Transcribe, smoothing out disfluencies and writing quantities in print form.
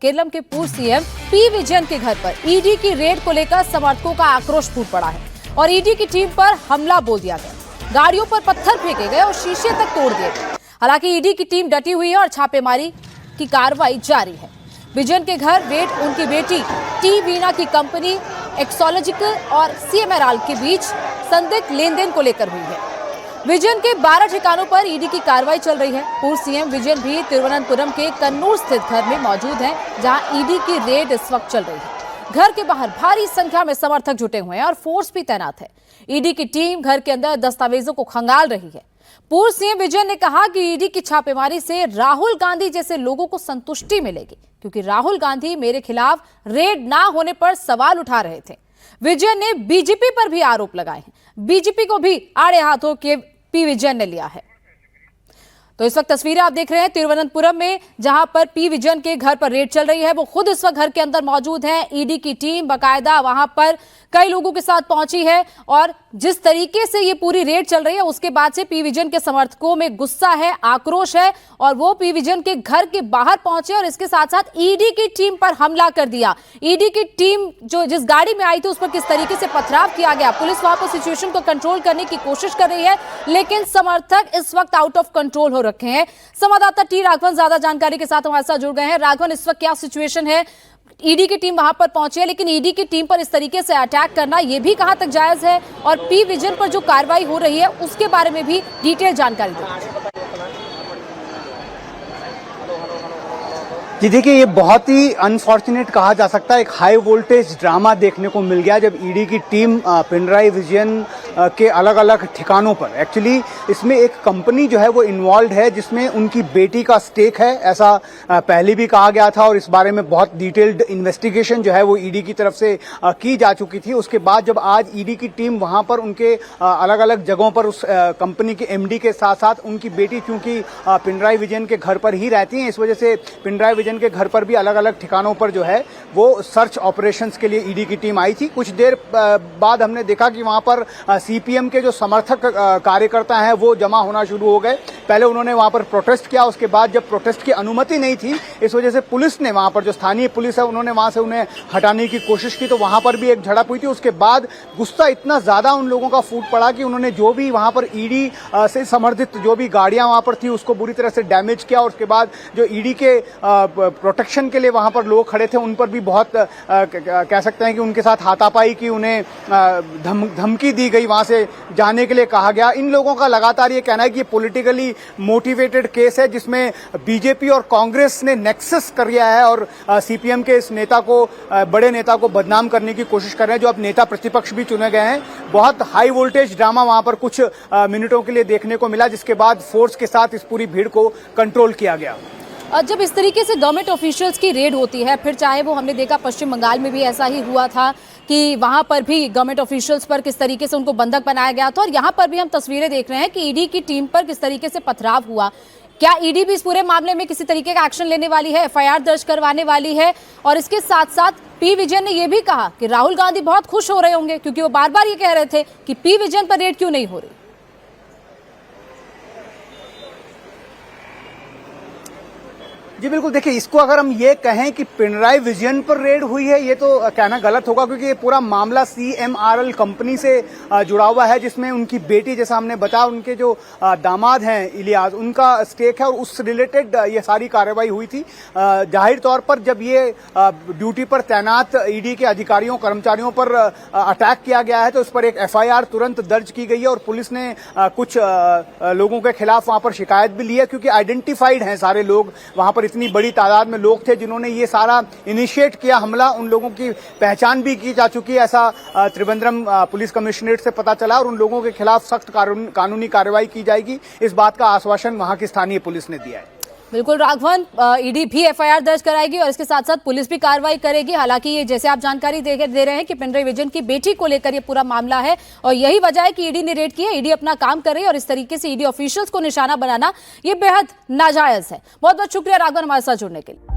केरलम के पूर्व CM P Vijayan के घर पर ईडी की रेड को लेकर समर्थकों का आक्रोश फूट पड़ा है और ईडी की टीम पर हमला बोल दिया गया। गाड़ियों पर पत्थर फेंके गए और शीशे तक तोड़ दिए गए। हालांकि ईडी की टीम डटी हुई है और छापेमारी की कार्रवाई जारी है। विजयन के घर रेड उनकी बेटी टी वीना की कंपनी एक्सोलॉजिकल और सीएमआरएल के बीच संदिग्ध लेन देन को लेकर हुई है। विजयन के 12 ठिकानों पर ईडी की कार्रवाई चल रही है। पूर्व सीएम विजयन भी तिरुवनंतपुरम के कन्नूर स्थित घर में मौजूद हैं, जहां ईडी की रेड इस वक्त चल रही है। घर के बाहर भारी संख्या में समर्थक जुटे हुए हैं और फोर्स भी तैनात है। ईडी की टीम घर के अंदर दस्तावेजों को खंगाल रही है। पूर्व सीएम विजयन ने कहा कि ईडी की छापेमारी से राहुल गांधी जैसे लोगों को संतुष्टि मिलेगी, क्योंकि राहुल गांधी मेरे खिलाफ रेड ना होने पर सवाल उठा रहे थे। विजयन ने बीजेपी पर भी आरोप लगाए हैं। बीजेपी को भी आड़े हाथों के पी विजयन ने लिया है। तो इस वक्त तस्वीरें आप देख रहे हैं तिरुवनंतपुरम में, जहां पर पी विजयन के घर पर रेड चल रही है। वो खुद इस वक्त घर के अंदर मौजूद हैं। ईडी की टीम बकायदा वहां पर कई लोगों के साथ पहुंची है और जिस तरीके से ये पूरी रेड चल रही है उसके बाद से पी विजयन के समर्थकों में गुस्सा है, आक्रोश है और वो पी विजयन के घर के बाहर पहुंचे और इसके साथ साथ ईडी की टीम पर हमला कर दिया। ईडी की टीम जो जिस गाड़ी में आई थी उस पर किस तरीके से पथराव किया गया। पुलिस वहां पर सिचुएशन को कंट्रोल करने की कोशिश कर रही है, लेकिन समर्थक इस वक्त आउट ऑफ कंट्रोल हो रखे हैं। संवाददाता टी राघवन ज्यादा जानकारी के साथ हमारे साथ जुड़ गए हैं। राघवन, इस वक्त क्या सिचुएशन है? ईडी की टीम वहां पर पहुंची है, लेकिन ईडी की टीम पर इस तरीके से अटैक करना यह भी कहां तक जायज है और पी विजयन पर जो कार्रवाई हो रही है उसके बारे में भी डिटेल जानकारी दें। जी देखिए, ये बहुत ही अनफॉर्चुनेट कहा जा सकता है। एक हाई वोल्टेज ड्रामा देखने को मिल गया जब ईडी की टीम पिनराई विजयन के अलग अलग ठिकानों पर, एक्चुअली इसमें एक कंपनी जो है वो इन्वॉल्व है जिसमें उनकी बेटी का स्टेक है, ऐसा पहले भी कहा गया था और इस बारे में बहुत डिटेल्ड इन्वेस्टिगेशन जो है वो ईडी की तरफ से की जा चुकी थी। उसके बाद जब आज ईडी की टीम वहां पर उनके अलग अलग जगहों पर उस कंपनी के एमडी के साथ साथ उनकी बेटी, चूंकि पिनराई विजयन के घर पर ही रहती हैं, इस वजह से पिनराई विजयन के घर पर भी अलग अलग ठिकानों पर जो है वो सर्च ऑपरेशंस के लिए ईडी की टीम आई थी। कुछ देर बाद हमने देखा कि वहां पर सीपीएम के जो समर्थक कार्यकर्ता हैं वो जमा होना शुरू हो गए। पहले उन्होंने वहां पर प्रोटेस्ट किया, उसके बाद जब प्रोटेस्ट की अनुमति नहीं थी इस वजह से पुलिस ने वहां पर, जो स्थानीय पुलिस है उन्होंने वहां से उन्हें हटाने की कोशिश की, तो वहां पर भी एक झड़प हुई थी। उसके बाद गुस्सा इतना ज्यादा उन लोगों का फूट पड़ा कि उन्होंने जो भी वहां पर ईडी से समर्थित जो भी गाड़ियां वहां पर थी उसको बुरी तरह से डैमेज किया। और उसके बाद जो ईडी के प्रोटेक्शन के लिए वहां पर लोग खड़े थे उन पर भी बहुत कह सकते हैं कि उनके साथ हाथापाई की, उन्हें धमकी दी गई, वहां से जाने के लिए कहा गया। इन लोगों का लगातार ये कहना है कि ये पॉलिटिकली मोटिवेटेड केस है जिसमें बीजेपी और कांग्रेस ने नेक्सस कर लिया है और सीपीएम के इस नेता को, बड़े नेता को बदनाम करने की कोशिश कर रहे हैं, जो अब नेता प्रतिपक्ष भी चुने गए हैं। बहुत हाई वोल्टेज ड्रामा वहां पर कुछ मिनटों के लिए देखने को मिला, जिसके बाद फोर्स के साथ इस पूरी भीड़ को कंट्रोल किया गया। और जब इस तरीके से गवर्नमेंट ऑफिशियल्स की रेड होती है, फिर चाहे वो हमने देखा पश्चिम बंगाल में भी ऐसा ही हुआ था कि वहां पर भी गवर्नमेंट ऑफिशियल्स पर किस तरीके से उनको बंधक बनाया गया था, और यहां पर भी हम तस्वीरें देख रहे हैं कि ईडी की टीम पर किस तरीके से पथराव हुआ। क्या ईडी भी इस पूरे मामले में किसी तरीके का एक्शन लेने वाली है, एफआईआर दर्ज करवाने वाली है? और इसके साथ साथ पी विजयन ने यह भी कहा कि राहुल गांधी बहुत खुश हो रहे होंगे, क्योंकि वो बार बार ये कह रहे थे कि पी विजयन पर रेड क्यों नहीं हो रही। जी बिल्कुल, देखिए इसको अगर हम ये कहें कि पिनराई विजयन पर रेड हुई है ये तो कहना गलत होगा, क्योंकि ये पूरा मामला सीएमआरएल कंपनी से जुड़ा हुआ है, जिसमें उनकी बेटी, जैसा हमने बताया, उनके जो दामाद हैं इलियास, उनका स्टेक है और उस रिलेटेड ये सारी कार्रवाई हुई थी। जाहिर तौर पर जब ये ड्यूटी पर तैनात ईडी के अधिकारियों कर्मचारियों पर अटैक किया गया है तो उस पर एक एफआईआर तुरंत दर्ज की गई है और पुलिस ने कुछ लोगों के खिलाफ वहां पर शिकायत भी ली है, क्योंकि आइडेंटिफाइड हैं सारे लोग वहां पर। इतनी बड़ी तादाद में लोग थे जिन्होंने ये सारा इनिशिएट किया हमला, उन लोगों की पहचान भी की जा चुकी है, ऐसा त्रिवेंद्रम पुलिस कमिश्नरेट से पता चला, और उन लोगों के खिलाफ सख्त कानूनी कार्रवाई की जाएगी, इस बात का आश्वासन वहां की स्थानीय पुलिस ने दिया है। बिल्कुल राघवन, ईडी भी एफआईआर दर्ज कराएगी और इसके साथ साथ पुलिस भी कार्रवाई करेगी। हालांकि ये जैसे आप जानकारी दे रहे हैं कि पिनराई विजयन की बेटी को लेकर ये पूरा मामला है और यही वजह है कि ईडी ने रेड की है। ईडी अपना काम कर रही है और इस तरीके से ईडी ऑफिशियल्स को निशाना बनाना ये बेहद नाजायज है। बहुत बहुत शुक्रिया राघवन हमारे साथ जुड़ने के लिए।